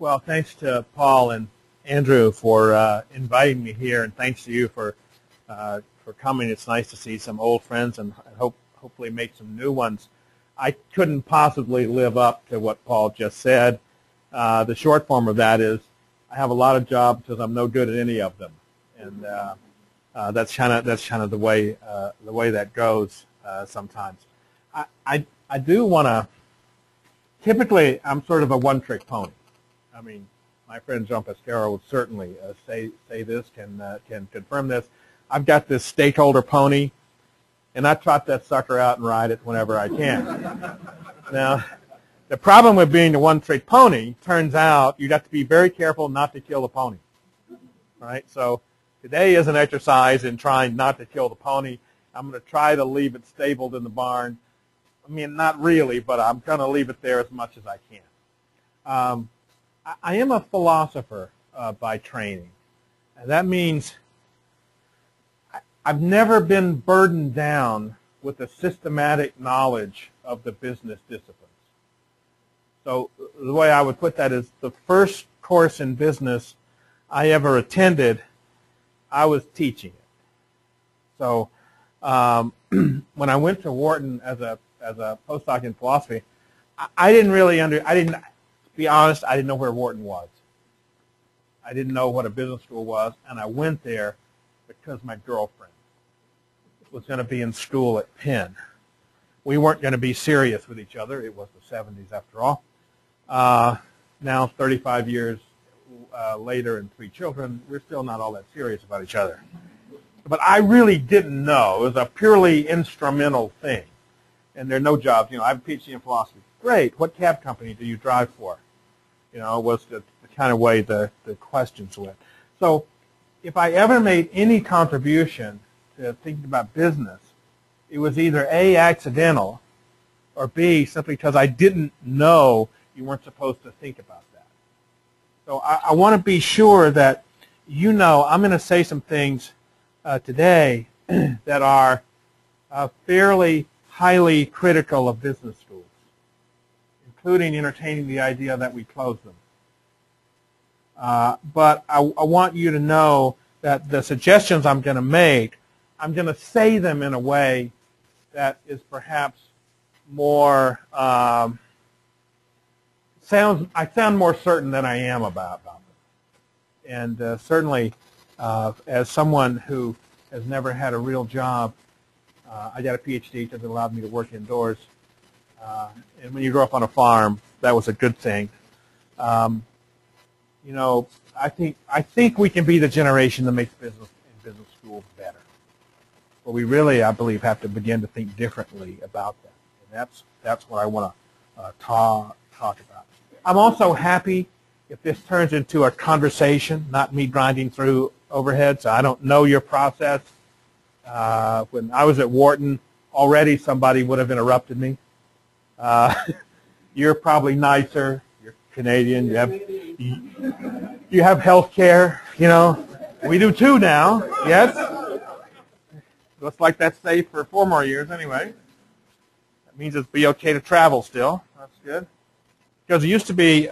Well, thanks to Paul and Andrew for inviting me here, and thanks to you for coming. It's nice to see some old friends and hopefully make some new ones. I couldn't possibly live up to what Paul just said. The short form of that is I have a lot of jobs because I'm no good at any of them, and that's kind of the way that goes sometimes. I do want to. Typically, I'm sort of a one-trick pony. I mean, my friend John Pescaro would certainly say this, can confirm this. I've got this stakeholder pony, and I trot that sucker out and ride it whenever I can. Now, the problem with being a one-trick pony, turns out you have to be very careful not to kill the pony. Right? So today is an exercise in trying not to kill the pony. I'm going to try to leave it stabled in the barn. I mean, not really, but I'm going to leave it there as much as I can. I am a philosopher by training, and that means I've never been burdened down with a systematic knowledge of the business disciplines. So the way I would put that is the first course in business I ever attended, I was teaching it. So when I went to Wharton as a postdoc in philosophy, I didn't really to be honest, I didn't know where Wharton was. I didn't know what a business school was, and I went there because my girlfriend was going to be in school at Penn. We weren't going to be serious with each other. It was the 70s after all. Now, 35 years later and 3 children, we're still not all that serious about each other. But I really didn't know. It was a purely instrumental thing. And there are no jobs. You know, I have a PhD in philosophy. Great. What cab company do you drive for? You know, was the kind of way the questions went. So if I ever made any contribution to thinking about business, it was either A, accidental, or B, simply because I didn't know you weren't supposed to think about that. So I want to be sure that you know I'm going to say some things today that are fairly highly critical of business schools, including entertaining the idea that we close them. But I want you to know that the suggestions I'm going to make, I'm going to say them in a way that is perhaps more, I sound more certain than I am about them. And certainly, as someone who has never had a real job, I got a PhD because it allowed me to work indoors. And when you grow up on a farm, that was a good thing. You know, I think we can be the generation that makes business and business schools better. But we really, I believe, have to begin to think differently about that. And that's what I want to talk about. I'm also happy if this turns into a conversation, not me grinding through overhead. So I don't know your process. When I was at Wharton, already somebody would have interrupted me. You're probably nicer. You're Canadian. You have health care. You know, we do too now. Yes. Looks like that's safe for 4 more years anyway. That means it'll be okay to travel still. That's good. Because it used to be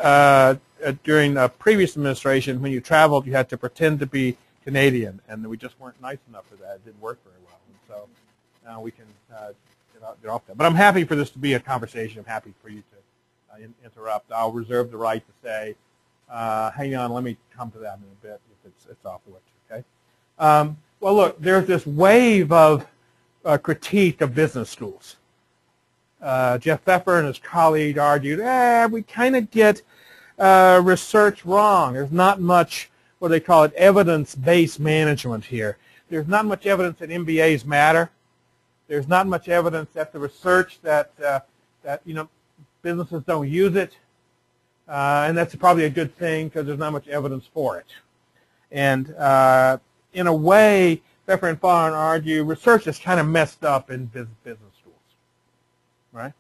during a previous administration, when you traveled, you had to pretend to be Canadian, and we just weren't nice enough for that. It didn't work very well. And so now we can get off that. But I'm happy for this to be a conversation. I'm happy for you to interrupt. I'll reserve the right to say, hang on, let me come to that in a bit if it's off the lecture, okay? Well, look, there's this wave of critique of business schools. Jeff Pfeffer and his colleague argued, we kind of get research wrong. There's not much, what they call it, evidence-based management here. There's not much evidence that MBAs matter. There's not much evidence that the research that you know, businesses don't use it. And that's probably a good thing because there's not much evidence for it. And in a way, Pfeffer and Farn argue research is kind of messed up in business schools, right?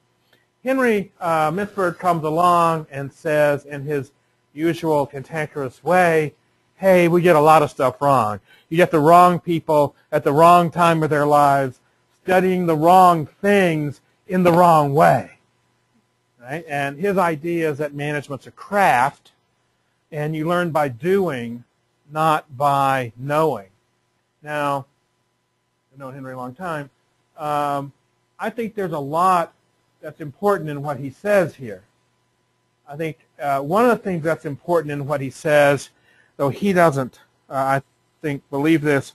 Henry Mintzberg comes along and says in his usual cantankerous way, hey, we get a lot of stuff wrong. You get the wrong people at the wrong time of their lives studying the wrong things in the wrong way. Right? And his idea is that management's a craft, And you learn by doing, not by knowing. Now, I've known Henry a long time. I think there's a lot that's important in what he says here. I think one of the things that's important in what he says, though he doesn't, I think, believe this,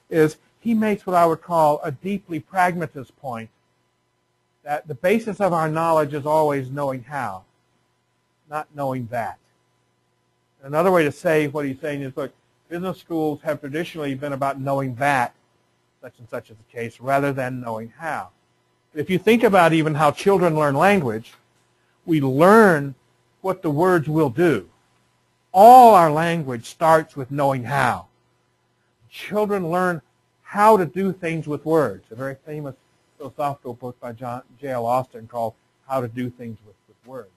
is he makes what I would call a deeply pragmatist point, that the basis of our knowledge is always knowing how, not knowing that. Another way to say what he's saying is, look, business schools have traditionally been about knowing that such and such is the case, rather than knowing how. If you think about even how children learn language, we learn what the words will do. All our language starts with knowing how. Children learn how to do things with words. A very famous philosophical book by J.L. Austin called How to Do Things with Words.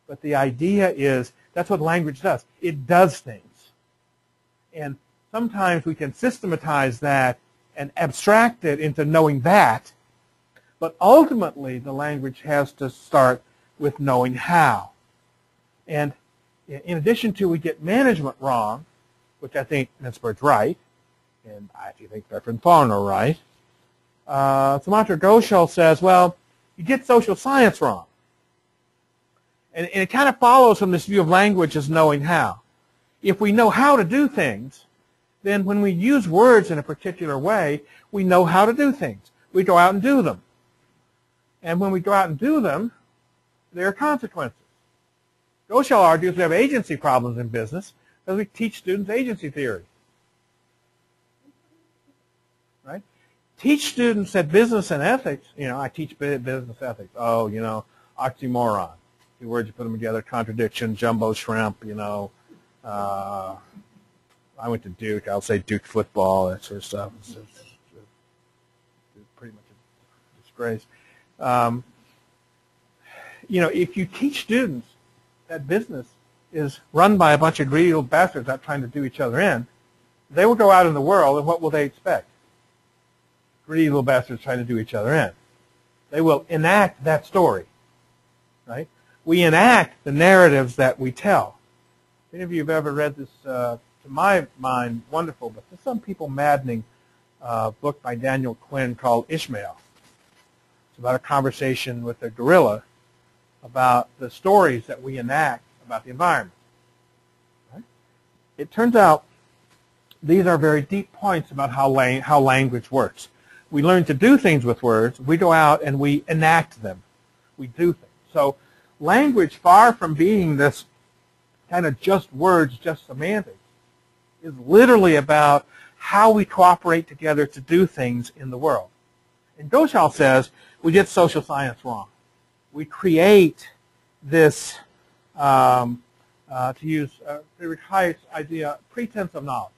But the idea is that's what language does. It does things. And sometimes we can systematize that and abstract it into knowing that. But ultimately, the language has to start with knowing how. And in addition to we get management wrong, which I think Mintzberg's right, and I actually think Pfeffer and Thorne are right, Sumatra Ghoshal says, well, you get social science wrong. And it kind of follows from this view of language as knowing how. If we know how to do things, then when we use words in a particular way, we know how to do things. We go out and do them. And when we go out and do them, there are consequences. Ghoshal argues we have agency problems in business because we teach students agency theory. Right? Teach students that business and ethics, I teach business ethics. Oh, oxymoron. Two words, you put them together, contradiction, jumbo shrimp, I went to Duke. I'll say Duke football, that sort of stuff. It's pretty much a disgrace. If you teach students that business is run by a bunch of greedy little bastards out trying to do each other in, they will go out in the world, and what will they expect? Greedy little bastards trying to do each other in. They will enact that story, right? We enact the narratives that we tell. If any of you have ever read this, to my mind, wonderful, but to some people maddening book by Daniel Quinn called Ishmael. It's about a conversation with a gorilla about the stories that we enact about the environment. Right? It turns out these are very deep points about how language works. We learn to do things with words. We go out and we enact them. We do things. So language, far from being this kind of just words, just semantics, is literally about how we cooperate together to do things in the world. And Ghoshal says we get social science wrong. We create this, to use Friedrich Hayek's idea, pretense of knowledge.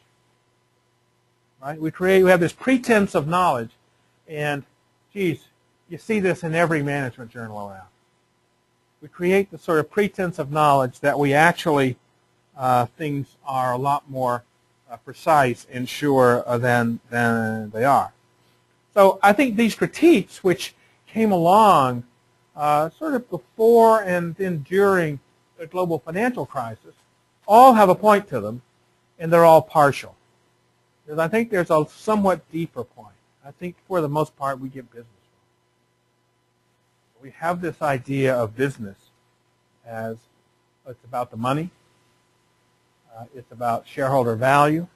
Right? We have this pretense of knowledge, and geez, you see this in every management journal around. We create the sort of pretense of knowledge that we actually things are a lot more precise and sure than they are. So I think these critiques, which came along sort of before and then during the global financial crisis, all have a point to them, and they're all partial. Because I think there's a somewhat deeper point. I think for the most part we get business wrong. We have this idea of business as it's about the money, it's about shareholder value,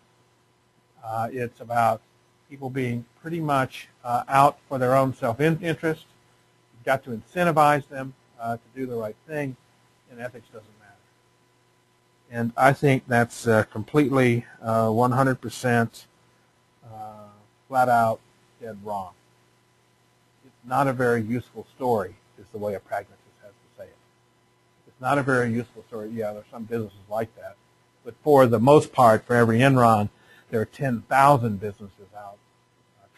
it's about people being pretty much out for their own self-interest. You've got to incentivize them to do the right thing, and ethics doesn't matter. And I think that's completely 100% flat out dead wrong. It's not a very useful story, is the way a pragmatist has to say it. It's not a very useful story. Yeah, there are some businesses like that. But for the most part, for every Enron, there are 10,000 businesses out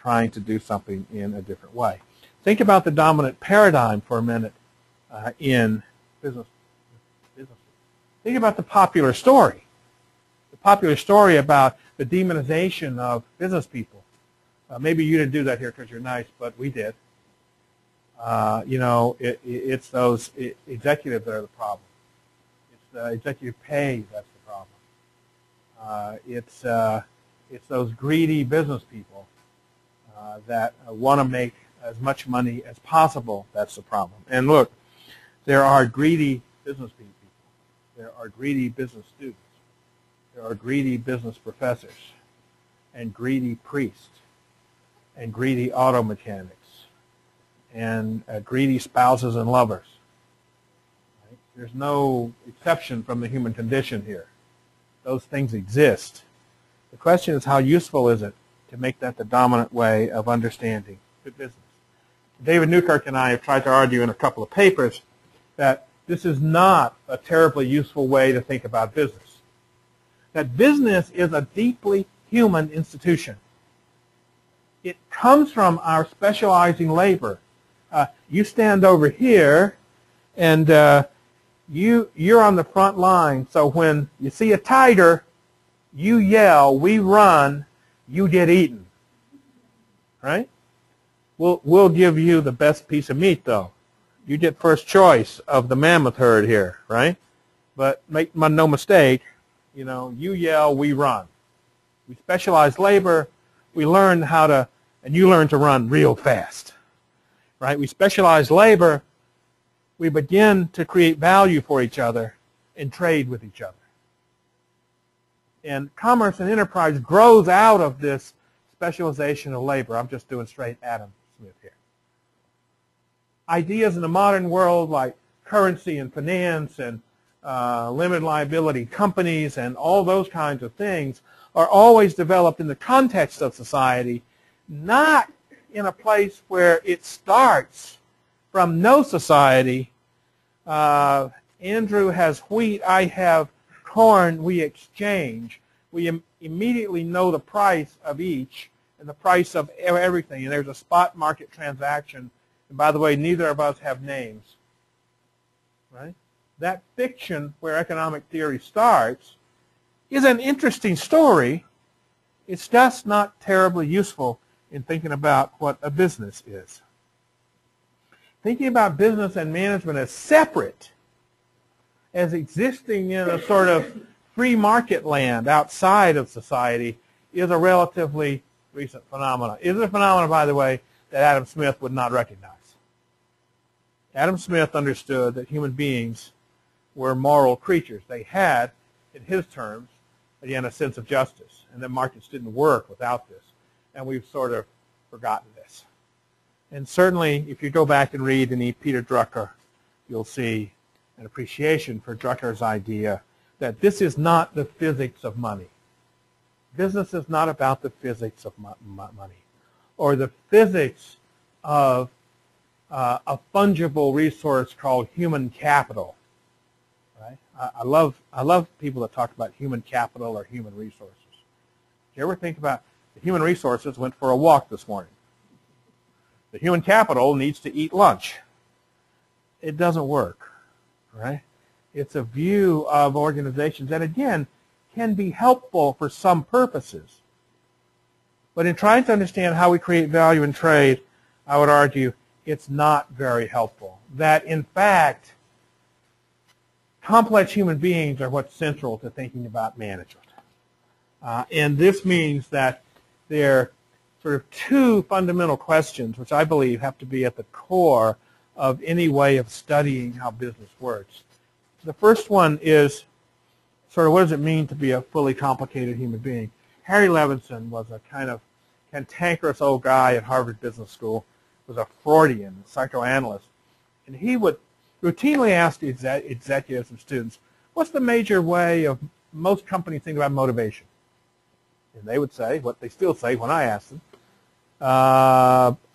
trying to do something in a different way. Think about the dominant paradigm for a minute in businesses. Think about the popular story. The popular story about the demonization of business people. Maybe you didn't do that here because you're nice, but we did. It's those executives that are the problem. It's the executive pay that's the problem. It's those greedy business people that want to make as much money as possible. That's the problem. And look, there are greedy business people. There are greedy business students. There are greedy business professors and greedy priests and greedy auto mechanics and greedy spouses and lovers. Right? There's no exception from the human condition here. Those things exist. The question is, how useful is it to make that the dominant way of understanding good business? David Newkirk and I have tried to argue in a couple of papers that this is not a terribly useful way to think about business. That business is a deeply human institution. It comes from our specializing labor. You stand over here, and you're on the front line. So when you see a tiger, you yell, we run, you get eaten. Right? We'll give you the best piece of meat, though. You get first choice of the mammoth herd here, right? But make no mistake, you know, you yell, we run. We specialize labor. We learn how to, and you learn to run real fast, right? We specialize labor. We begin to create value for each other and trade with each other. And commerce and enterprise grows out of this specialization of labor. I'm just doing straight Adam Smith here. Ideas in the modern world like currency and finance and limited liability companies and all those kinds of things are always developed in the context of society, not in a place where it starts from no society. Andrew has wheat, I have corn, we exchange. We immediately know the price of each and the price of everything, and there's a spot market transaction. And by the way, neither of us have names, right? That fiction where economic theory starts is an interesting story. It's just not terribly useful in thinking about what a business is. Thinking about business and management as separate, as existing in a sort of free market land outside of society, is a relatively recent phenomenon. It is a phenomenon, by the way, that Adam Smith would not recognize. Adam Smith understood that human beings were moral creatures. They had, in his terms, again, a sense of justice, and that markets didn't work without this. And we've sort of forgotten this. And certainly, if you go back and read any Peter Drucker, you'll see an appreciation for Drucker's idea that this is not the physics of money. Business is not about the physics of money or the physics of a fungible resource called human capital. Right? I love people that talk about human capital or human resources. Do you ever think about the human resources went for a walk this morning? The human capital needs to eat lunch. It doesn't work, right? It's a view of organizations that, again, can be helpful for some purposes. But in trying to understand how we create value in trade, I would argue it's not very helpful. That, in fact, complex human beings are what's central to thinking about management. And this means that there are sort of two fundamental questions which I believe have to be at the core of any way of studying how business works. The first one is sort of what does it mean to be a fully complicated human being? Harry Levinson was a kind of cantankerous old guy at Harvard Business School, was a Freudian psychoanalyst, and he would routinely ask the executives and students, what's the major way of most companies think about motivation? And they would say, what they still say when I ask them,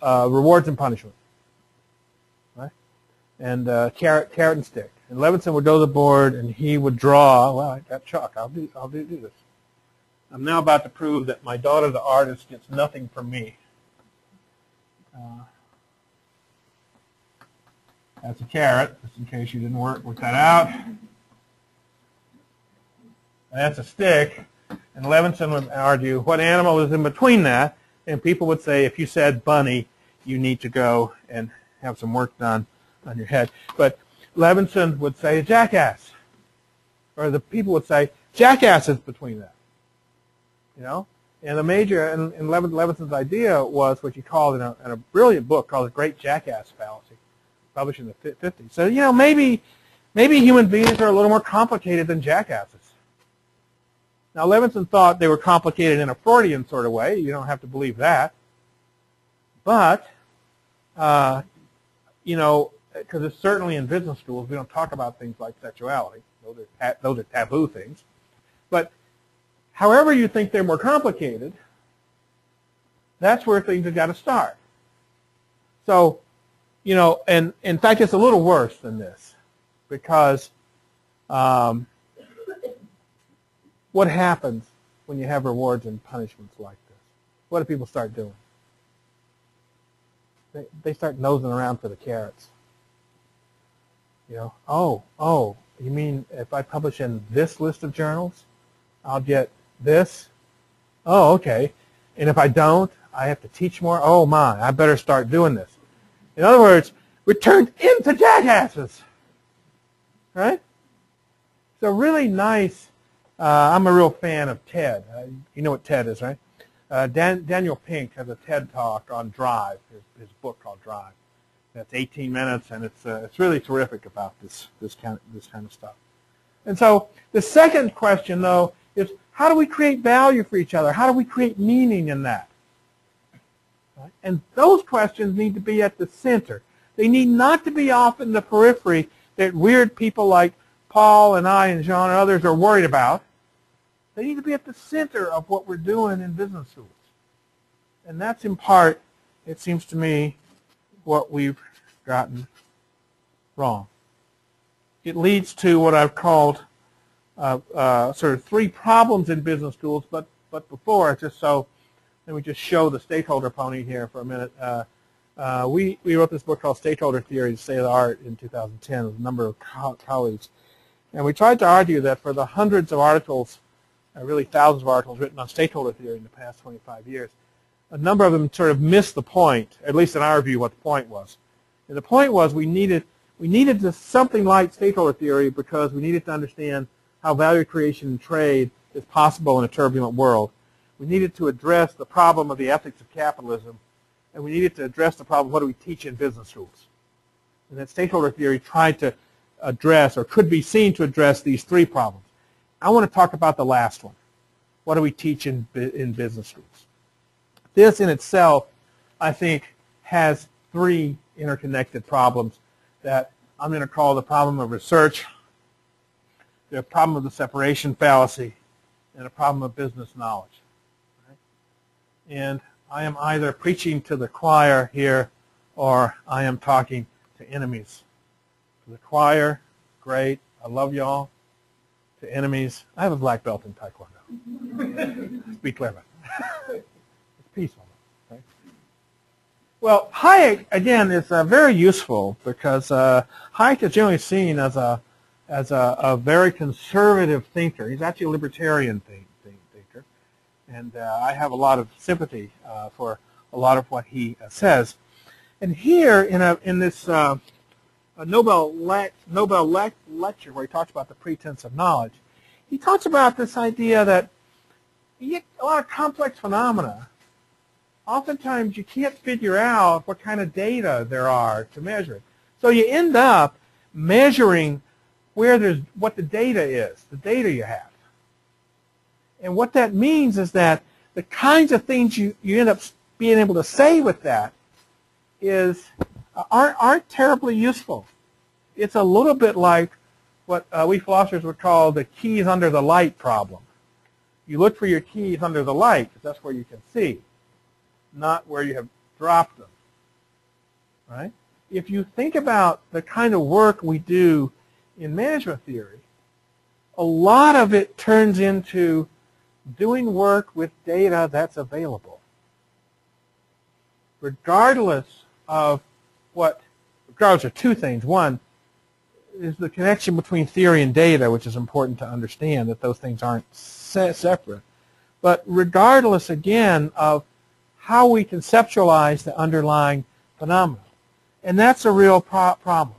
rewards and punishment, right? And carrot and stick. And Levinson would go to the board and he would draw, well, I got chalk, I'll do this. I'm now about to prove that my daughter, the artist, gets nothing from me. That's a carrot, just in case you didn't work that out. And that's a stick. And Levinson would argue, what animal is in between that? And people would say, if you said bunny, you need to go and have some work done on your head. But Levinson would say a jackass. Or the people would say, jackass is between that. you know. And the major, and Levinson's idea was what you called in a brilliant book called The Great Jackass Fallacy, published in the 50s. So, you know, maybe human beings are a little more complicated than jackasses. Now, Levinson thought they were complicated in a Freudian sort of way. You don't have to believe that. But, you know, because it's certainly in business schools, we don't talk about things like sexuality. Those are taboo things. But however you think they're more complicated, that's where things have got to start. So, you know, and in fact, it's a little worse than this, because what happens when you have rewards and punishments like this? What do people start doing? They start nosing around for the carrots. You know, oh, you mean if I publish in this list of journals, I'll get this? Oh, okay. And if I don't, I have to teach more? Oh, my, I better start doing this. In other words, we're turned into jackasses. Right? So really nice. I'm a real fan of TED. You know what TED is, right? Daniel Pink has a TED Talk on Drive, his book called Drive. That's 18 minutes, and it's really terrific about this kind of stuff. And so the second question, though, is how do we create value for each other? How do we create meaning in that? Right? And those questions need to be at the center. They need not to be off in the periphery that weird people like Paul and I and John and others are worried about. They need to be at the center of what we're doing in business schools. And that's in part, it seems to me, what we've gotten wrong. It leads to what I've called sort of three problems in business schools, but before, let me just show the stakeholder pony here for a minute. We wrote this book called Stakeholder Theory, the State of the Art, in 2010 with a number of colleagues. And we tried to argue that for the hundreds of articles, really thousands of articles written on stakeholder theory in the past 25 years, a number of them sort of missed the point, at least in our view, what the point was. And the point was we needed something like stakeholder theory because we needed to understand how value creation and trade is possible in a turbulent world. We needed to address the problem of the ethics of capitalism, and we needed to address the problem, what do we teach in business schools? And that stakeholder theory tried to address, or could be seen to address, these three problems. I want to talk about the last one. What do we teach in business schools? This in itself, I think, has three interconnected problems that I'm going to call the problem of research, the problem of the separation fallacy, and a problem of business knowledge. Right? And I am either preaching to the choir here, or I am talking to enemies. To the choir, great, I love y'all. To enemies, I have a black belt in Taekwondo. Let's be clear about it. It's peaceful. Right? Well, Hayek, again, is very useful because Hayek is generally seen as a very conservative thinker. He's actually a libertarian thinker. And I have a lot of sympathy for a lot of what he says. And here, in this Nobel lecture where he talks about the pretense of knowledge, he talks about this idea that you get a lot of complex phenomena. Oftentimes you can't figure out what kind of data there are to measure it. So you end up measuring what the data is, the data you have. And what that means is that the kinds of things you end up being able to say with that aren't terribly useful. It's a little bit like what we philosophers would call the keys under the light problem. You look for your keys under the light because that's where you can see, not where you have dropped them. Right? If you think about the kind of work we do in management theory, a lot of it turns into doing work with data that's available. Regardless of two things. One is the connection between theory and data, which is important to understand, that those things aren't separate. But regardless, again, of how we conceptualize the underlying phenomena. And that's a real problem.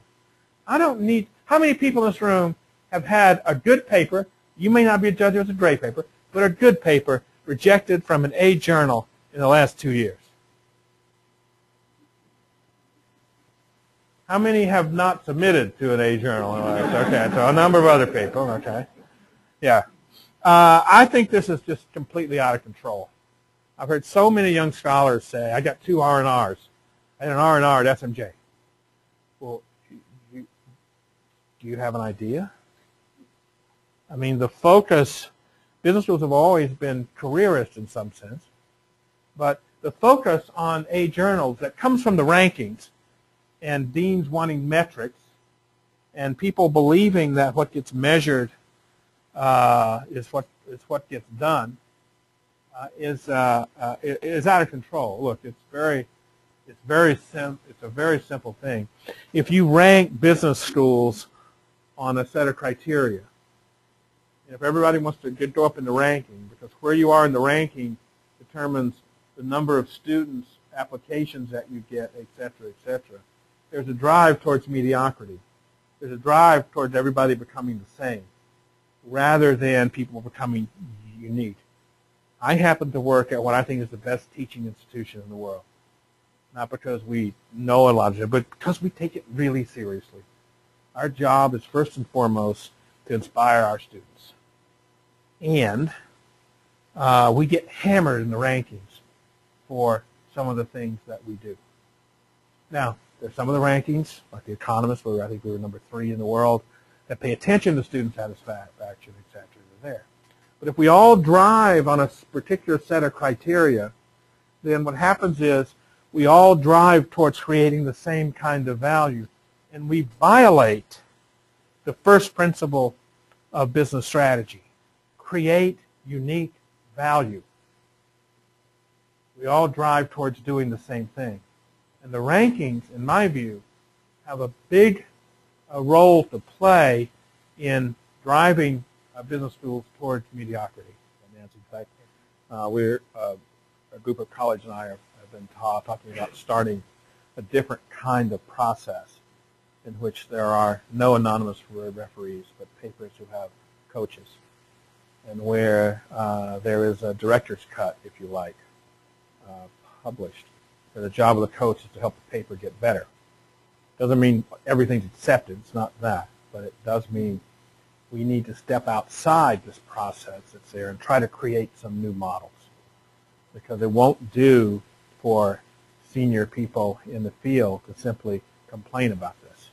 I don't need, how many people in this room have had a good paper, you may not be a judge if it's a great paper, but a good paper rejected from an A journal in the last 2 years? How many have not submitted to an A journal? Okay, so a number of other people. Okay, yeah. I think this is just completely out of control. I've heard so many young scholars say, I got 2 R&Rs. I had an R&R at SMJ. Well, do you have an idea? I mean, the focus, business schools have always been careerist in some sense, but the focus on A journals that comes from the rankings and deans wanting metrics and people believing that what gets measured is what gets done is out of control. Look, it's a very simple thing. If you rank business schools on a set of criteria, if everybody wants to go up in the ranking, because where you are in the ranking determines the number of students, applications that you get, et cetera, et cetera. There's a drive towards mediocrity. There's a drive towards everybody becoming the same, rather than people becoming unique. I happen to work at what I think is the best teaching institution in the world. Not because we know a lot of it, but because we take it really seriously. Our job is first and foremost to inspire our students. And we get hammered in the rankings for some of the things that we do. Now, there's some of the rankings, like The Economist, where I think we were number 3 in the world, that pay attention to student satisfaction, et cetera, are there. But if we all drive on a particular set of criteria, then what happens is we all drive towards creating the same kind of value, and we violate the first principle of business strategy. Create unique value. We all drive towards doing the same thing. And the rankings, in my view, have a big role to play in driving business schools towards mediocrity. Nancy, in fact, we're a group of colleagues and I have been talking about starting a different kind of process in which there are no anonymous referees, but papers who have coaches, and where there is a director's cut, if you like, published. So the job of the coach is to help the paper get better. Doesn't mean everything's accepted. It's not that. But it does mean we need to step outside this process that's there and try to create some new models. Because it won't do for senior people in the field to simply complain about this.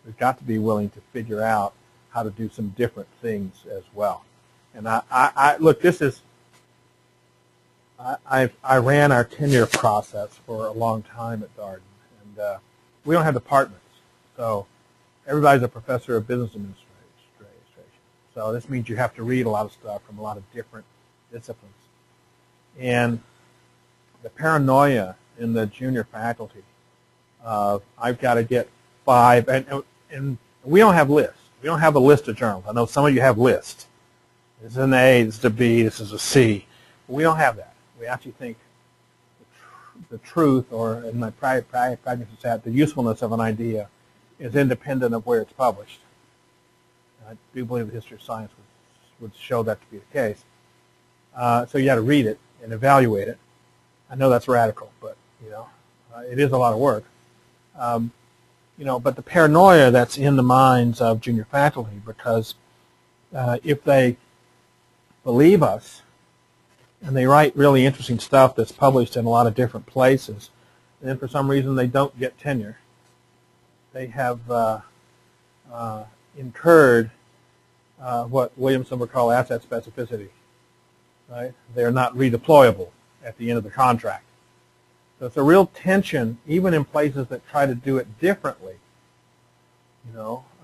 We've got to be willing to figure out how to do some different things as well. And look, this is, I ran our tenure process for a long time at Darden, and we don't have departments, so everybody's a professor of business administration. So this means you have to read a lot of stuff from a lot of different disciplines. And the paranoia in the junior faculty of I've got to get 5, and we don't have lists. We don't have a list of journals. I know some of you have lists. This is an A, this is a B, this is a C. We don't have that. We actually think the truth, or in my practice is that the usefulness of an idea is independent of where it's published. I do believe the history of science would show that to be the case. So you got to read it and evaluate it. I know that's radical, but it is a lot of work. But the paranoia that's in the minds of junior faculty, because if they believe us and they write really interesting stuff that's published in a lot of different places, and then for some reason they don't get tenure, they have incurred what Williamson would call asset specificity. Right? They're not redeployable at the end of the contract. So it's a real tension, even in places that try to do it differently.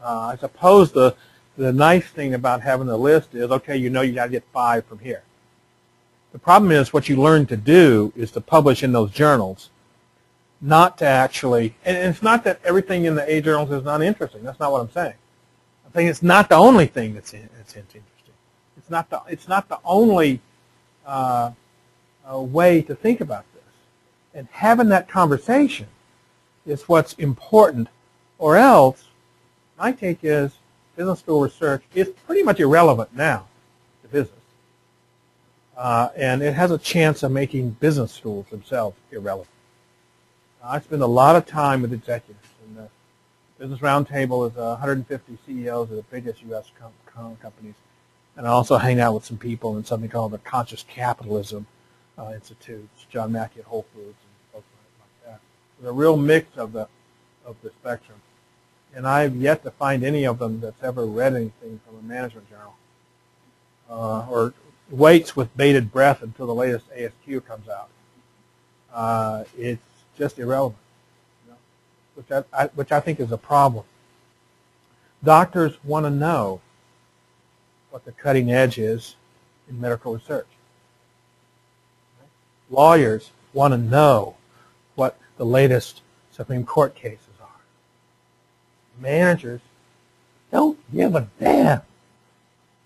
I suppose the nice thing about having a list is, okay, you got to get 5 from here. The problem is what you learn to do is to publish in those journals, not to actually, and it's not that everything in the A journals is not interesting. That's not what I'm saying. I'm saying it's not the only thing that's interesting. It's not the only way to think about this. And having that conversation is what's important, or else my take is business school research is pretty much irrelevant now to business. and it has a chance of making business schools themselves irrelevant. I spend a lot of time with executives, and the Business Roundtable is 150 CEOs of the biggest U.S. companies, and I also hang out with some people in something called the Conscious Capitalism Institute, John Mackey at Whole Foods, and folks like that. There's a real mix of the spectrum, and I've yet to find any of them that's ever read anything from a management journal or waits with bated breath until the latest ASQ comes out. It's just irrelevant, you know, which I think is a problem. Doctors want to know what the cutting edge is in medical research. Lawyers want to know what the latest Supreme Court cases are. Managers don't give a damn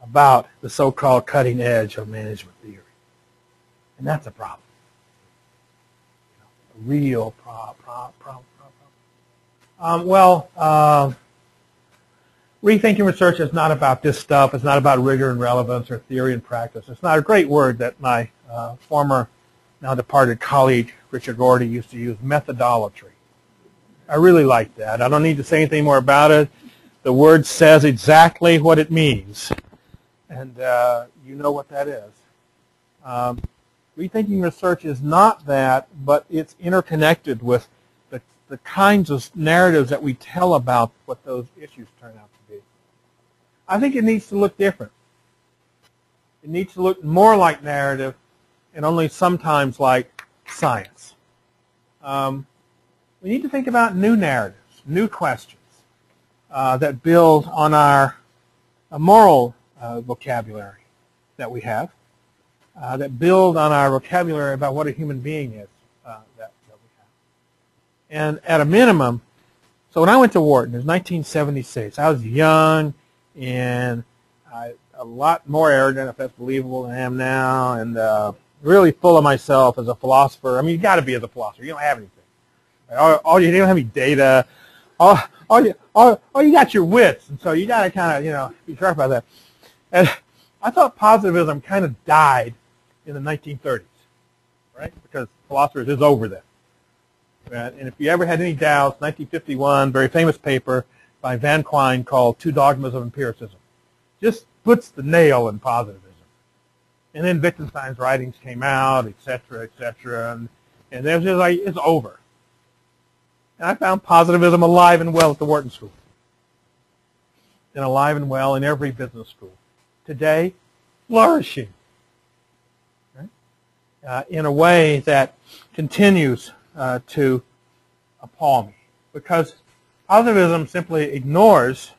about the so-called cutting edge of management theory. And that's a problem. A real problem. Rethinking research is not about this stuff. It's not about rigor and relevance or theory and practice. It's not a great word that my former, now departed colleague, Richard Gordy, used to use, methodolatry. I really like that. I don't need to say anything more about it. The word says exactly what it means. And you know what that is. Rethinking research is not that, but it's interconnected with the kinds of narratives that we tell about what those issues turn out to be. I think it needs to look different. It needs to look more like narrative and only sometimes like science. We need to think about new narratives, new questions that build on our moral vocabulary that we have, that build on our vocabulary about what a human being is that we have. And at a minimum, so when I went to Wharton, it was 1976. I was young and a lot more arrogant, if that's believable, than I am now, and really full of myself as a philosopher. I mean, you got to be as a philosopher. You don't have anything. You don't have any data. All you got your wits, and so you got to kind of, be sharp about that. And I thought positivism kind of died in the 1930s, right? Because philosophers is over then. Right? And if you ever had any doubts, 1951, very famous paper by Van Quine called Two Dogmas of Empiricism, just puts the nail in positivism. And then Wittgenstein's writings came out, et cetera, and it was just like, it's over. And I found positivism alive and well at the Wharton School, and alive and well in every business school. Today, flourishing, right? In a way that continues to appall me, because positivism simply ignores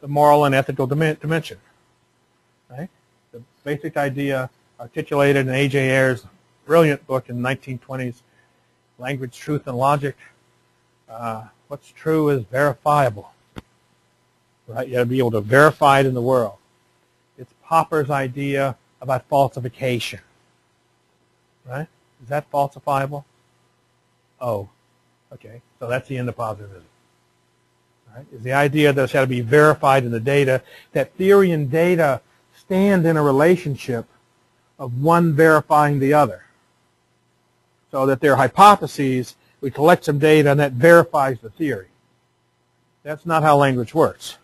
the moral and ethical dimension. Right? The basic idea articulated in A.J. Ayer's brilliant book in the 1920s, Language, Truth, and Logic. What's true is verifiable. Right? You got to be able to verify it in the world. It's Popper's idea about falsification. Right? Is that falsifiable? Oh, okay. So that's the end of positivism. Right? Is the idea that it's got to be verified in the data, that theory and data stand in a relationship of one verifying the other. So that there are hypotheses, we collect some data, and that verifies the theory. That's not how language works.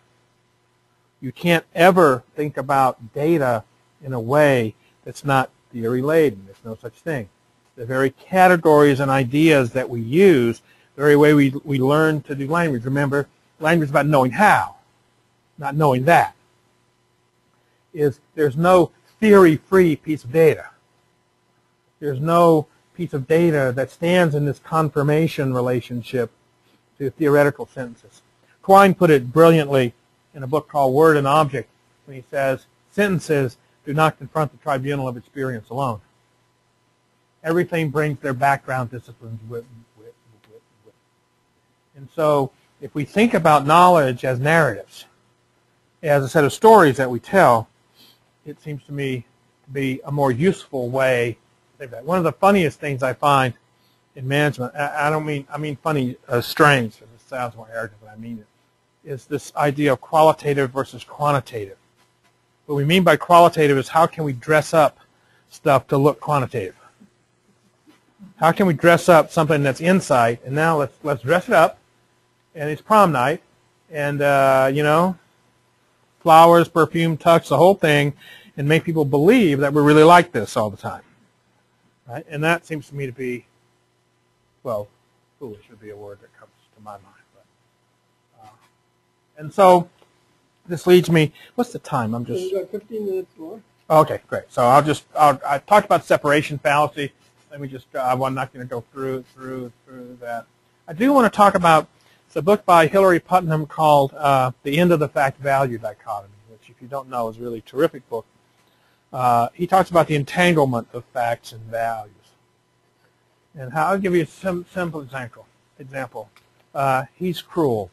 You can't ever think about data in a way that's not theory-laden. There's no such thing. The very categories and ideas that we use, the very way we learn to do language. Remember, language is about knowing how, not knowing that. There's no theory-free piece of data. There's no piece of data that stands in this confirmation relationship to theoretical sentences. Quine put it brilliantly in a book called Word and Object when he says, sentences do not confront the tribunal of experience alone. Everything brings their background disciplines with. And so if we think about knowledge as narratives, as a set of stories that we tell, it seems to me to be a more useful way to think about it. One of the funniest things I find in management, I mean funny, strange, because it sounds more arrogant than I mean it, is this idea of qualitative versus quantitative. What we mean by qualitative is how can we dress up stuff to look quantitative? How can we dress up something that's insight, and now let's dress it up, and it's prom night, and you know, flowers, perfume, tux, the whole thing, and make people believe that we really like this all the time, right? And that seems to me to be, well, foolish would be a word that comes to my mind. But, and so this leads me. What's the time? I'm just. So you got 15 minutes more. Okay, great. So I talked about separation fallacy. Let me just. I'm not going to go through that. I do want to talk about. It's a book by Hilary Putnam called "The End of the Fact-Value Dichotomy," which, if you don't know, is a really terrific book. He talks about the entanglement of facts and values, and how. I'll give you a simple example. He's cruel.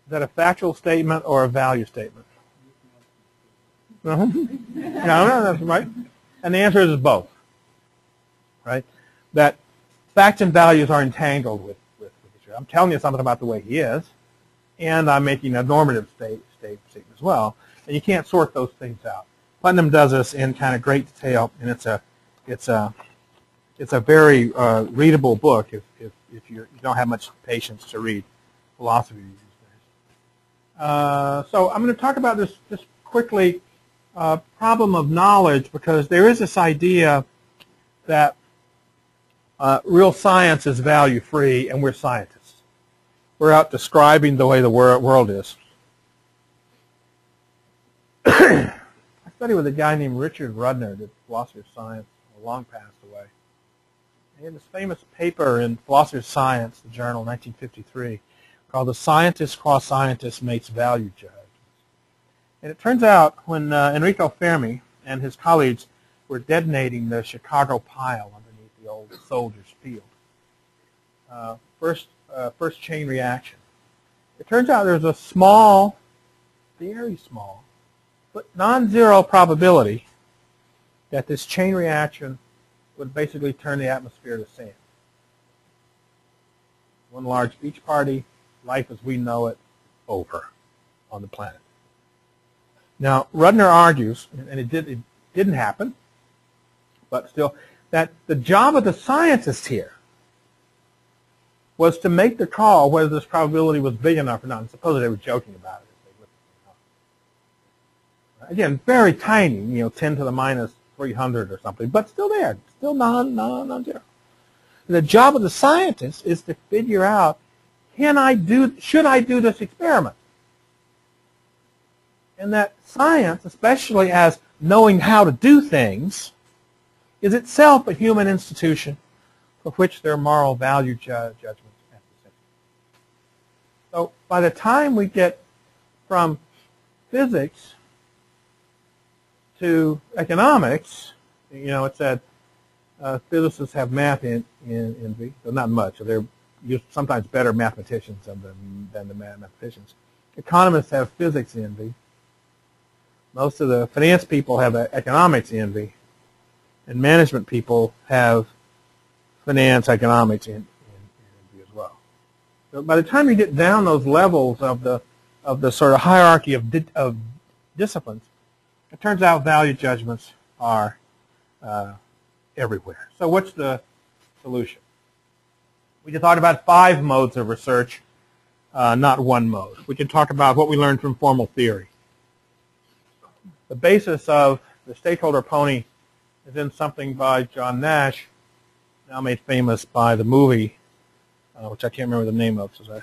Is that a factual statement or a value statement? No, that's right. And the answer is both. Right? That facts and values are entangled with each other. I'm telling you something about the way he is, and I'm making a normative statement as well. And you can't sort those things out. Putnam does this in kind of great detail, and it's a very readable book if you don't have much patience to read philosophy these days. So I'm going to talk about this just quickly. Problem of knowledge, because there is this idea that real science is value-free, and we're scientists. We're out describing the way the world is. I studied with a guy named Richard Rudner, did philosophy of science, long passed away. He had this famous paper in Philosophy of Science, the journal, 1953, called "The Scientist Cross Scientist Makes Value Judgments." And it turns out when Enrico Fermi and his colleagues were detonating the Chicago pile underneath the old Soldiers Field, first chain reaction, it turns out there's a small, very small, but non-zero probability that this chain reaction would basically turn the atmosphere to sand. One large beach party, life as we know it, over on the planet. Now, Rudner argues, and it didn't happen, but still, that the job of the scientist here was to make the call whether this probability was big enough or not. And suppose they were joking about it. Again, very tiny, 10 to the minus 300 or something, but still there, still non-zero. The job of the scientist is to figure out, should I do this experiment? And that science, especially as knowing how to do things, is itself a human institution for which there are moral value judgments at the center. So by the time we get from physics to economics, it said physicists have math envy, but not much. So they're sometimes better mathematicians than the mathematicians. Economists have physics envy. Most of the finance people have economics envy, and management people have finance economics envy as well. So by the time you get down those levels of the sort of hierarchy of disciplines, it turns out value judgments are everywhere. So what's the solution? We can talk about 5 modes of research, not one mode. We can talk about what we learned from formal theory. The basis of the stakeholder pony is in something by John Nash, now made famous by the movie, which I can't remember the name of, so I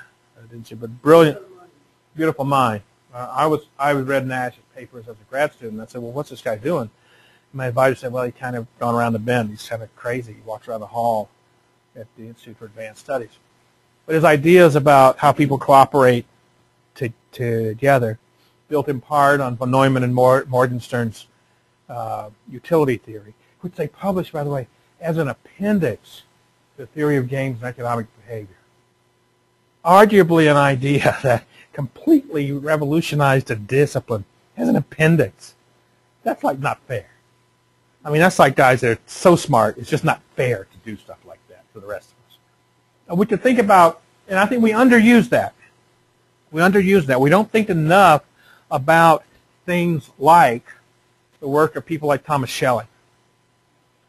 didn't see, but brilliant, Beautiful Mind. I read Nash's papers as a grad student. I said, well, what's this guy doing? And my advisor said, well, he kind of gone around the bend. He's kind of crazy. He walks around the hall at the Institute for Advanced Studies. But his ideas about how people cooperate together, built in part on von Neumann and Morgenstern's utility theory, which they published, by the way, as an appendix to the theory of games and economic behavior. Arguably an idea that completely revolutionized a discipline as an appendix. That's like not fair. I mean, that's like guys that are so smart, it's just not fair to do stuff like that for the rest of us. And we could think about, and I think we underuse that. We underuse that. We don't think enough about things like the work of people like Thomas Shelley,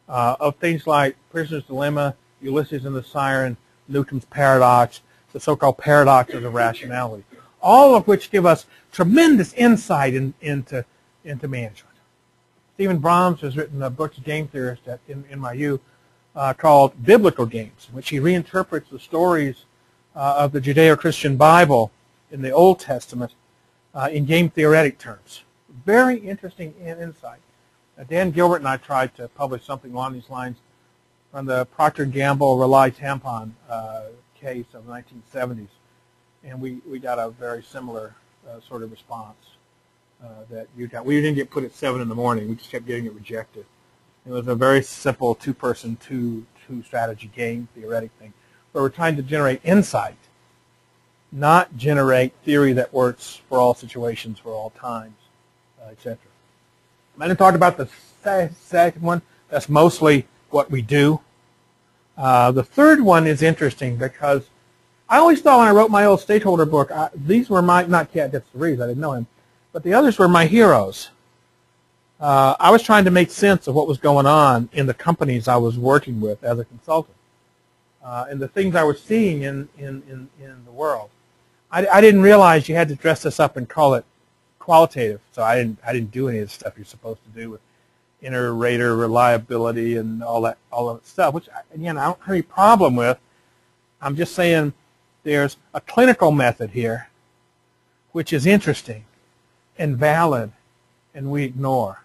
of things like Prisoner's Dilemma, Ulysses and the Siren, Newton's Paradox, the so-called paradoxes of rationality, all of which give us tremendous insight into management. Stephen Brahms has written a book to game theorists at NYU called Biblical Games, in which he reinterprets the stories of the Judeo-Christian Bible in the Old Testament in game theoretic terms. Very interesting insight. Dan Gilbert and I tried to publish something along these lines on the Procter & Gamble Rely tampon case of the 1970s, and we got a very similar sort of response that you got. We didn't get put at 7 in the morning. We just kept getting it rejected. It was a very simple two-person, two-strategy game theoretic thing, where we're trying to generate insight, not generate theory that works for all situations, for all times, etc. I'm going to talk about the second one. That's mostly what we do. The third one is interesting because I always thought when I wrote my old stakeholder book, these were my, not Cat Gets the Reeves, I didn't know him, but the others were my heroes. I was trying to make sense of what was going on in the companies I was working with as a consultant, and the things I was seeing in the world. I didn't realize you had to dress this up and call it qualitative, so I didn't do any of the stuff you're supposed to do with inter-rater reliability and all that stuff, which again I don't have any problem with. I'm just saying there's a clinical method here which is interesting and valid, and we ignore.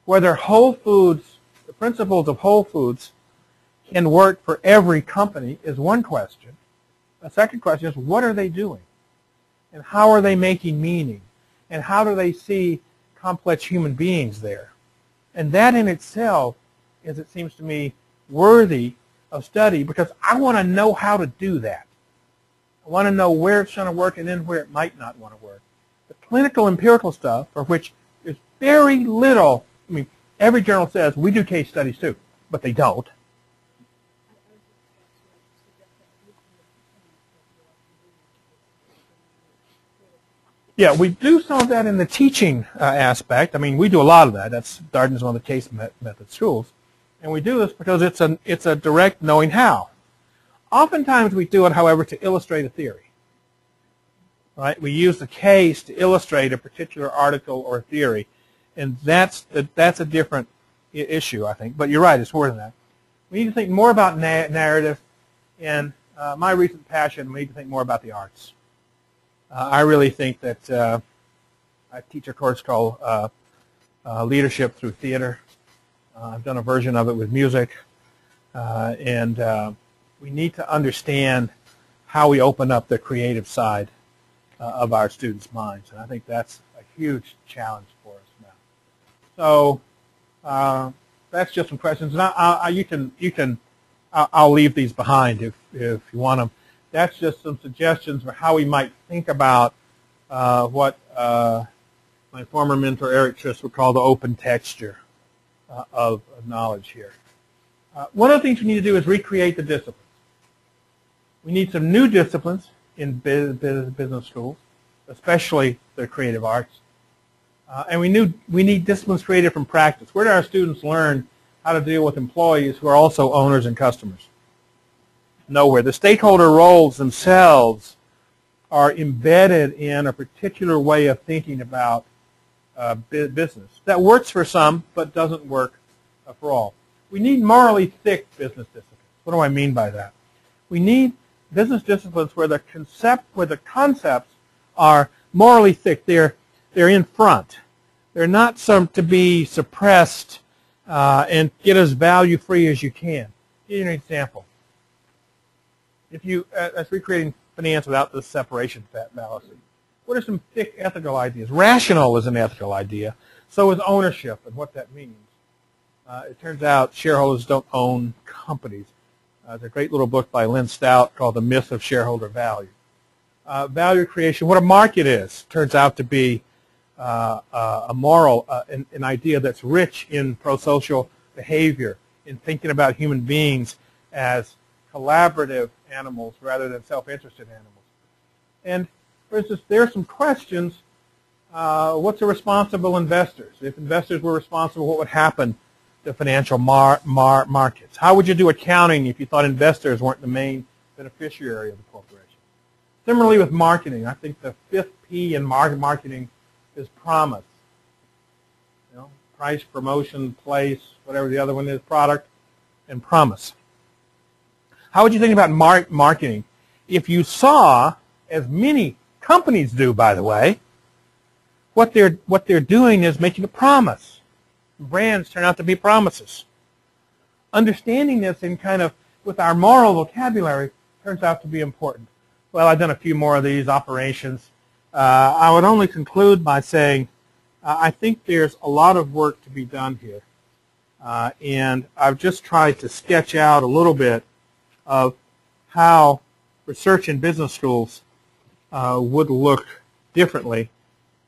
Whether Whole Foods, the principles of Whole Foods, can work for every company is one question. The second question is, what are they doing? And how are they making meaning? And how do they see complex human beings there? And that in itself is, it seems to me, worthy of study, because I want to know how to do that. I want to know where it's going to work and then where it might not want to work. The clinical empirical stuff, for which there's very little, I mean, every journal says we do case studies too, but they don't. Yeah, we do some of that in the teaching aspect. I mean, we do a lot of that. That's Darden's one of the case method schools. And we do this because it's a direct knowing how. Oftentimes we do it, however, to illustrate a theory. Right? We use the case to illustrate a particular article or theory. And that's a different issue, I think. But you're right, it's more than that. We need to think more about narrative. And my recent passion, we need to think more about the arts. I really think that I teach a course called Leadership Through Theater. I've done a version of it with music. And we need to understand how we open up the creative side of our students' minds. And I think that's a huge challenge for us now. So that's just some questions. And I'll leave these behind if you want them. That's just some suggestions for how we might think about what my former mentor Eric Trist would call the open texture of knowledge here. One of the things we need to do is recreate the disciplines. We need some new disciplines in business schools, especially the creative arts. And we need disciplines created from practice. Where do our students learn how to deal with employees who are also owners and customers? Nowhere. The stakeholder roles themselves are embedded in a particular way of thinking about business that works for some but doesn't work for all. We need morally thick business disciplines. What do I mean by that? We need business disciplines where the concepts are morally thick. They're in front. They're not some to be suppressed and get as value free as you can. I'll give you an example. If you, that's recreating finance without the separation fallacy. What are some thick ethical ideas? Rational is an ethical idea. So is ownership and what that means. It turns out shareholders don't own companies. There's a great little book by Lynn Stout called The Myth of Shareholder Value. Value creation, what a market is, turns out to be a moral, an idea that's rich in pro-social behavior, in thinking about human beings as collaborative animals rather than self-interested animals. And, for instance, there are some questions What's a responsible investor? So if investors were responsible, what would happen to financial markets? How would you do accounting if you thought investors weren't the main beneficiary of the corporation? Similarly with marketing, I think the fifth P in marketing is promise. You know, price, promotion, place, whatever the other one is, product, and promise. How would you think about marketing if you saw, as many companies do, by the way, what they're doing is making a promise. Brands turn out to be promises. Understanding this in kind of with our moral vocabulary turns out to be important. Well, I've done a few more of these operations. I would only conclude by saying I think there's a lot of work to be done here. And I've just tried to sketch out a little bit of how research in business schools would look differently.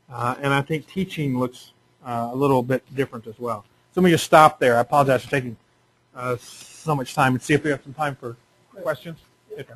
And I think teaching looks a little bit different as well. So let me just stop there. I apologize for taking so much time and see if we have some time for questions. Okay.